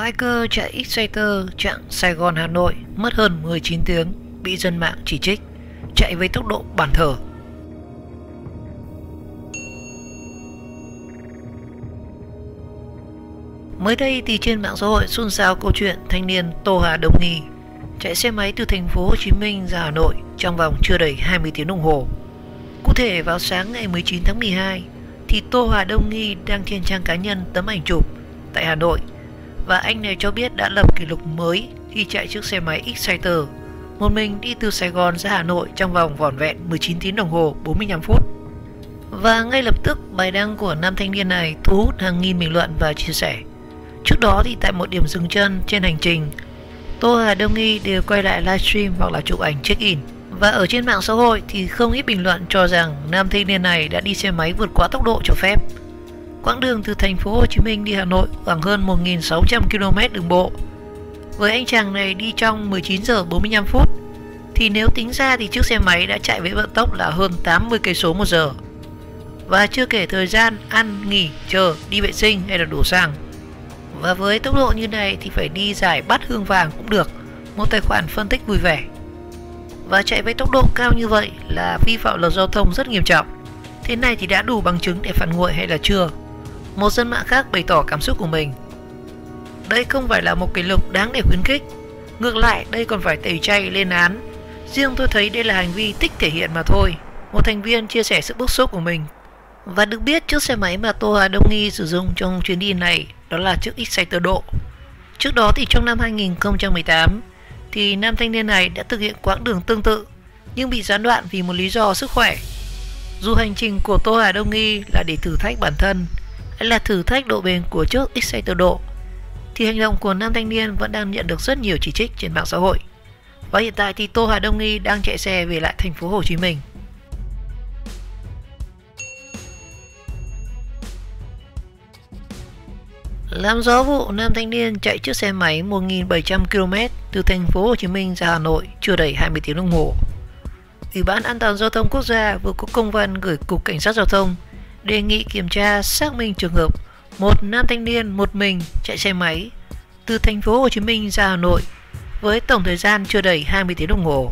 Biker chạy Exciter chặng Sài Gòn Hà Nội mất hơn 19 tiếng, bị dân mạng chỉ trích chạy với tốc độ bàn thờ. Mới đây thì trên mạng xã hội xôn xao câu chuyện thanh niên Tô Hà Đông Nghi chạy xe máy từ thành phố Hồ Chí Minh ra Hà Nội trong vòng chưa đầy 20 tiếng đồng hồ. Cụ thể vào sáng ngày 19 tháng 12 thì Tô Hà Đông Nghi đăng trên trang cá nhân tấm ảnh chụp tại Hà Nội, và anh này cho biết đã lập kỷ lục mới khi chạy chiếc xe máy Exciter một mình đi từ Sài Gòn ra Hà Nội trong vòng vỏn vẹn 19 tiếng đồng hồ 45 phút. Và ngay lập tức bài đăng của nam thanh niên này thu hút hàng nghìn bình luận và chia sẻ. Trước đó thì tại một điểm dừng chân trên hành trình, Tô Hà Đông Nghi đều quay lại livestream hoặc là chụp ảnh check-in. Và ở trên mạng xã hội thì không ít bình luận cho rằng nam thanh niên này đã đi xe máy vượt quá tốc độ cho phép. Quãng đường từ thành phố Hồ Chí Minh đi Hà Nội khoảng hơn 1.600 km đường bộ. Với anh chàng này đi trong 19 giờ 45 phút thì nếu tính ra thì chiếc xe máy đã chạy với vận tốc là hơn 80 cây số một giờ. Và chưa kể thời gian ăn, nghỉ, chờ, đi vệ sinh hay là đổ xăng. Và với tốc độ như này thì phải đi giải bát hương vàng cũng được, một tài khoản phân tích vui vẻ. Và chạy với tốc độ cao như vậy là vi phạm luật giao thông rất nghiêm trọng. Thế này thì đã đủ bằng chứng để phạt nguội hay là chưa? Một dân mạng khác bày tỏ cảm xúc của mình. Đây không phải là một kỷ lục đáng để khuyến khích. Ngược lại, đây còn phải tẩy chay lên án. Riêng tôi thấy đây là hành vi thích thể hiện mà thôi. Một thành viên chia sẻ sự bức xúc của mình. Và được biết chiếc xe máy mà Tô Hà Đông Nghi sử dụng trong chuyến đi này đó là chiếc Exciter độ. Trước đó thì trong năm 2018 thì nam thanh niên này đã thực hiện quãng đường tương tự nhưng bị gián đoạn vì một lý do sức khỏe. Dù hành trình của Tô Hà Đông Nghi là để thử thách bản thân hay là thử thách độ bền của chiếc Exciter độ thì hành động của nam thanh niên vẫn đang nhận được rất nhiều chỉ trích trên mạng xã hội. Và hiện tại thì Tô Hà Đông Nghi đang chạy xe về lại thành phố Hồ Chí Minh. Làm rõ vụ nam thanh niên chạy chiếc xe máy 1.700 km từ thành phố Hồ Chí Minh ra Hà Nội chưa đầy 20 tiếng đồng hồ. Ủy ban An toàn Giao thông Quốc gia vừa có công văn gửi Cục Cảnh sát Giao thông đề nghị kiểm tra xác minh trường hợp một nam thanh niên một mình chạy xe máy từ thành phố Hồ Chí Minh ra Hà Nội với tổng thời gian chưa đầy 20 tiếng đồng hồ.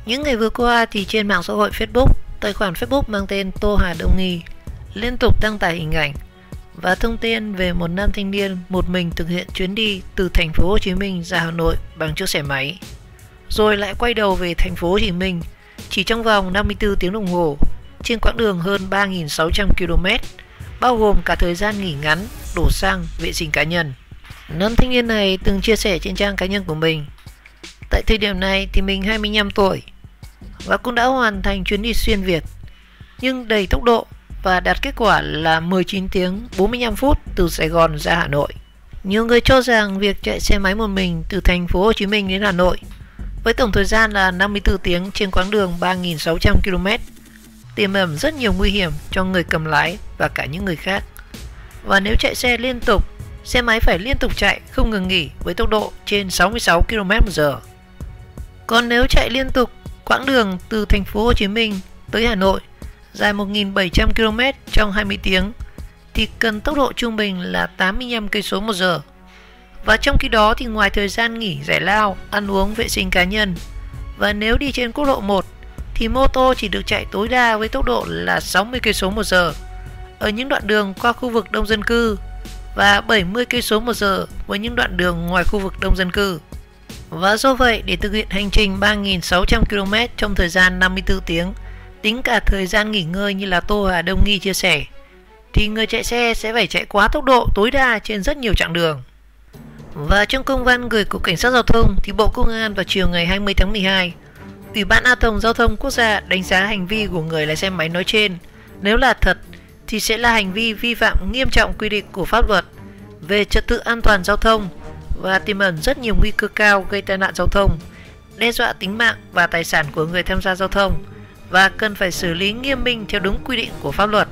Những ngày vừa qua thì trên mạng xã hội Facebook, tài khoản Facebook mang tên Tô Hà Đông Nghi liên tục đăng tải hình ảnh và thông tin về một nam thanh niên một mình thực hiện chuyến đi từ thành phố Hồ Chí Minh ra Hà Nội bằng chiếc xe máy, rồi lại quay đầu về thành phố Hồ Chí Minh chỉ trong vòng 54 tiếng đồng hồ trên quãng đường hơn 3.600 km, bao gồm cả thời gian nghỉ ngắn, đổ xăng, vệ sinh cá nhân. Nam thanh niên này từng chia sẻ trên trang cá nhân của mình: tại thời điểm này thì mình 25 tuổi và cũng đã hoàn thành chuyến đi xuyên Việt nhưng đầy tốc độ và đạt kết quả là 19 tiếng 45 phút từ Sài Gòn ra Hà Nội. Nhiều người cho rằng việc chạy xe máy một mình từ thành phố Hồ Chí Minh đến Hà Nội với tổng thời gian là 54 tiếng trên quãng đường 3.600 km tiềm ẩn rất nhiều nguy hiểm cho người cầm lái và cả những người khác. Và nếu chạy xe liên tục, xe máy phải liên tục chạy không ngừng nghỉ với tốc độ trên 66 km/h. Còn nếu chạy liên tục quãng đường từ thành phố Hồ Chí Minh tới Hà Nội dài 1.700 km trong 20 tiếng thì cần tốc độ trung bình là 85 cây số một giờ. Và trong khi đó thì ngoài thời gian nghỉ giải lao, ăn uống, vệ sinh cá nhân, và nếu đi trên quốc lộ 1 thì mô tô chỉ được chạy tối đa với tốc độ là 60 cây số một giờ ở những đoạn đường qua khu vực đông dân cư và 70 cây số một giờ với những đoạn đường ngoài khu vực đông dân cư. Và do vậy để thực hiện hành trình 3.600 km trong thời gian 54 tiếng, tính cả thời gian nghỉ ngơi như là Tô Hà Đông Nghi chia sẻ, thì người chạy xe sẽ phải chạy quá tốc độ tối đa trên rất nhiều chặng đường. Và trong công văn gửi Cục Cảnh sát Giao thông thì Bộ Công an vào chiều ngày 20 tháng 12, Ủy ban An toàn Giao thông Quốc gia đánh giá hành vi của người lái xe máy nói trên nếu là thật thì sẽ là hành vi vi phạm nghiêm trọng quy định của pháp luật về trật tự an toàn giao thông và tiềm ẩn rất nhiều nguy cơ cao gây tai nạn giao thông, đe dọa tính mạng và tài sản của người tham gia giao thông và cần phải xử lý nghiêm minh theo đúng quy định của pháp luật.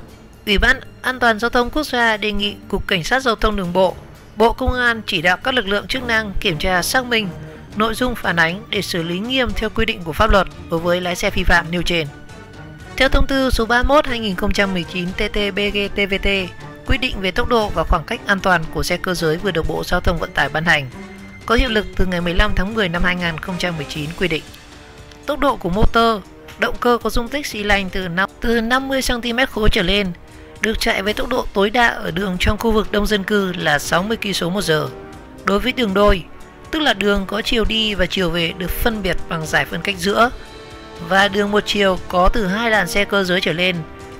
Ủy ban An toàn Giao thông Quốc gia đề nghị Cục Cảnh sát Giao thông Đường bộ, Bộ Công an chỉ đạo các lực lượng chức năng kiểm tra xác minh nội dung phản ánh để xử lý nghiêm theo quy định của pháp luật đối với lái xe vi phạm nêu trên. Theo thông tư số 31/2019 TT-BG-TVT quy định về tốc độ và khoảng cách an toàn của xe cơ giới vừa được Bộ Giao thông Vận tải ban hành, có hiệu lực từ ngày 15 tháng 10 năm 2019 quy định. Tốc độ của motor, động cơ có dung tích xi lanh từ 50 cm3 trở lên, được chạy với tốc độ tối đa ở đường trong khu vực đông dân cư là 60 km/h. Đối với đường đôi, tức là đường có chiều đi và chiều về được phân biệt bằng giải phân cách giữa, và đường một chiều có từ 2 làn xe cơ giới trở lên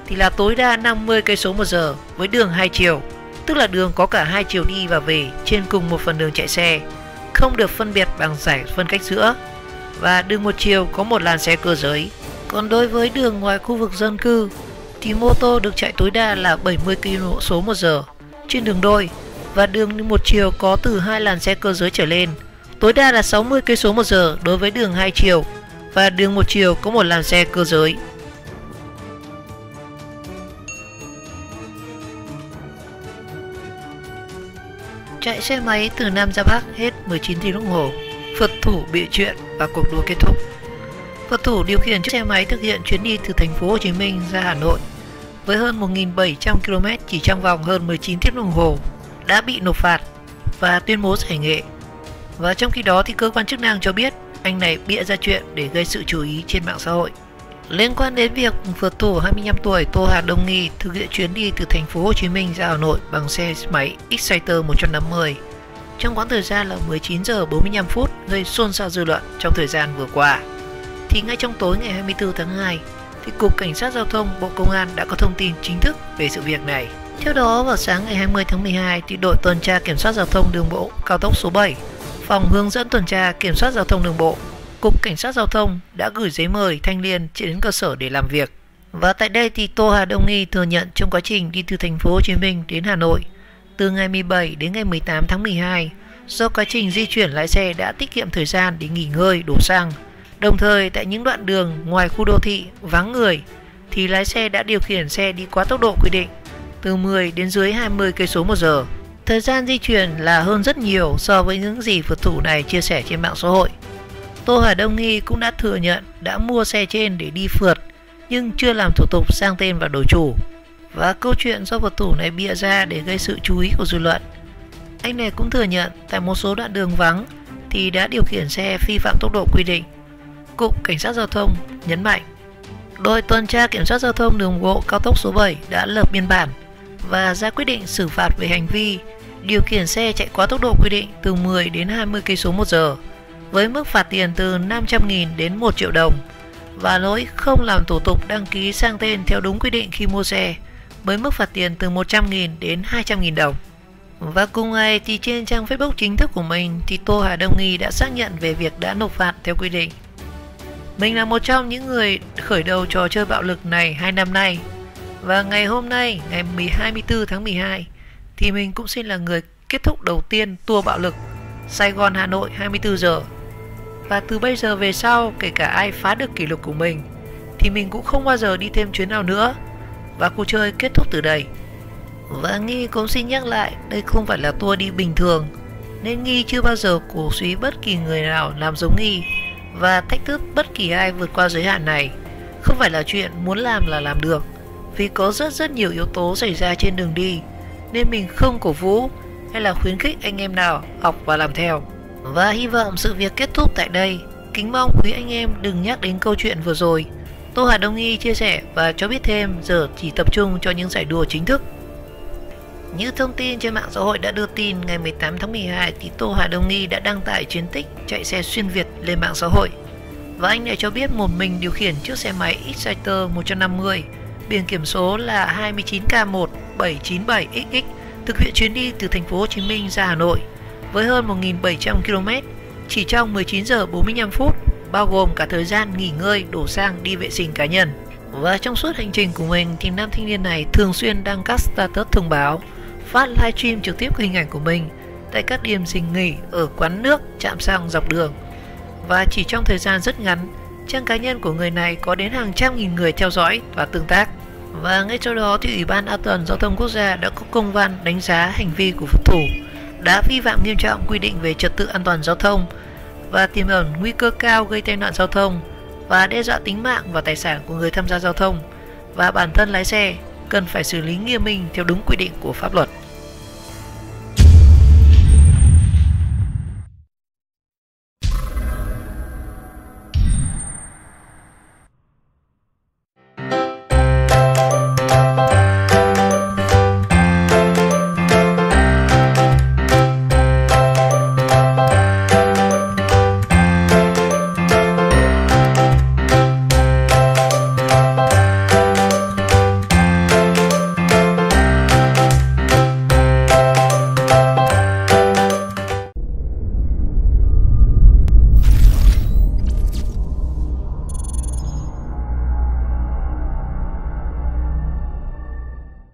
thì là tối đa 50 km/h. Với đường hai chiều, tức là đường có cả hai chiều đi và về trên cùng một phần đường chạy xe, không được phân biệt bằng giải phân cách giữa, và đường một chiều có một làn xe cơ giới. Còn đối với đường ngoài khu vực dân cư thì mô tô được chạy tối đa là 70 km/h trên đường đôi, và đường một chiều có từ 2 làn xe cơ giới trở lên, tối đa là 60 km/h đối với đường hai chiều, và đường một chiều có một làn xe cơ giới. Chạy xe máy từ Nam ra Bắc hết 19 tiếng đồng hồ, phượt thủ bị chuyện và cuộc đua kết thúc. Phượt thủ điều khiển chiếc xe máy thực hiện chuyến đi từ thành phố Hồ Chí Minh ra Hà Nội với hơn 1.700 km chỉ trong vòng hơn 19 tiếng đồng hồ đã bị nộp phạt và tuyên bố giải nghệ. Và trong khi đó thì cơ quan chức năng cho biết anh này bịa ra chuyện để gây sự chú ý trên mạng xã hội. Liên quan đến việc phượt thủ 25 tuổi Tô Hà Đông Nghi thực hiện chuyến đi từ thành phố Hồ Chí Minh ra Hà Nội bằng xe máy Exciter 150 trong quãng thời gian là 19 giờ 45 phút gây xôn xao dư luận trong thời gian vừa qua, thì ngay trong tối ngày 24 tháng 2 thì Cục Cảnh sát Giao thông Bộ Công an đã có thông tin chính thức về sự việc này. Theo đó, vào sáng ngày 20 tháng 12 thì đội tuần tra kiểm soát giao thông đường bộ cao tốc số 7, phòng hướng dẫn tuần tra kiểm soát giao thông đường bộ, Cục Cảnh sát Giao thông đã gửi giấy mời thanh niên đến cơ sở để làm việc. Và tại đây thì Tô Hà Đông Nghi thừa nhận trong quá trình đi từ thành phố Hồ Chí Minh đến Hà Nội từ ngày 17 đến ngày 18 tháng 12, do quá trình di chuyển lái xe đã tiết kiệm thời gian để nghỉ ngơi, đổ xăng. Đồng thời tại những đoạn đường ngoài khu đô thị vắng người thì lái xe đã điều khiển xe đi quá tốc độ quy định từ 10 đến dưới 20 km/h. Thời gian di chuyển là hơn rất nhiều so với những gì phượt thủ này chia sẻ trên mạng xã hội. Tô Hà Đông Nghi cũng đã thừa nhận đã mua xe trên để đi phượt nhưng chưa làm thủ tục sang tên và đổi chủ. Và câu chuyện do phượt thủ này bịa ra để gây sự chú ý của dư luận. Anh này cũng thừa nhận tại một số đoạn đường vắng thì đã điều khiển xe vi phạm tốc độ quy định. Cục Cảnh sát Giao thông nhấn mạnh, đội tuần tra kiểm soát giao thông đường bộ cao tốc số 7 đã lập biên bản và ra quyết định xử phạt về hành vi điều khiển xe chạy quá tốc độ quy định từ 10 đến 20 km/h với mức phạt tiền từ 500.000 đến 1 triệu đồng và lỗi không làm thủ tục đăng ký sang tên theo đúng quy định khi mua xe với mức phạt tiền từ 100.000 đến 200.000 đồng. Và cùng ngày thì trên trang Facebook chính thức của mình thì Tô Hà Đông Nghi đã xác nhận về việc đã nộp phạt theo quy định. Mình là một trong những người khởi đầu trò chơi bạo lực này 2 năm nay. Và ngày hôm nay, ngày 24 tháng 12 thì mình cũng xin là người kết thúc đầu tiên tour bạo lực Sài Gòn Hà Nội 24 giờ. Và từ bây giờ về sau, kể cả ai phá được kỷ lục của mình thì mình cũng không bao giờ đi thêm chuyến nào nữa. Và cuộc chơi kết thúc từ đây. Và Nghi cũng xin nhắc lại, đây không phải là tour đi bình thường, nên Nghi chưa bao giờ cổ suý bất kỳ người nào làm giống Nghi và thách thức bất kỳ ai vượt qua giới hạn này. Không phải là chuyện muốn làm là làm được, vì có rất nhiều yếu tố xảy ra trên đường đi, nên mình không cổ vũ hay là khuyến khích anh em nào học và làm theo. Và hy vọng sự việc kết thúc tại đây. Kính mong quý anh em đừng nhắc đến câu chuyện vừa rồi. Tô Hà Đông Nghi chia sẻ và cho biết thêm giờ chỉ tập trung cho những giải đua chính thức. Như thông tin trên mạng xã hội đã đưa tin, ngày 18 tháng 12 thì Tô Hà Đông Nghi đã đăng tải chiến tích chạy xe xuyên Việt lên mạng xã hội. Và anh này cho biết một mình điều khiển chiếc xe máy Exciter 150 biển kiểm số là 29K1797XX thực hiện chuyến đi từ thành phố Hồ Chí Minh ra Hà Nội với hơn 1.700 km chỉ trong 19 giờ 45 phút, bao gồm cả thời gian nghỉ ngơi, đổ xăng, đi vệ sinh cá nhân. Và trong suốt hành trình của mình thì nam thanh niên này thường xuyên đăng các status thông báo, phát livestream trực tiếp hình ảnh của mình tại các điểm dừng nghỉ ở quán nước, trạm xăng dọc đường. Và chỉ trong thời gian rất ngắn, trang cá nhân của người này có đến hàng trăm nghìn người theo dõi và tương tác. Và ngay sau đó thì Ủy ban An toàn Giao thông Quốc gia đã có công văn đánh giá hành vi của phượt thủ đã vi phạm nghiêm trọng quy định về trật tự an toàn giao thông và tiềm ẩn nguy cơ cao gây tai nạn giao thông và đe dọa tính mạng và tài sản của người tham gia giao thông và bản thân lái xe, cần phải xử lý nghiêm minh theo đúng quy định của pháp luật.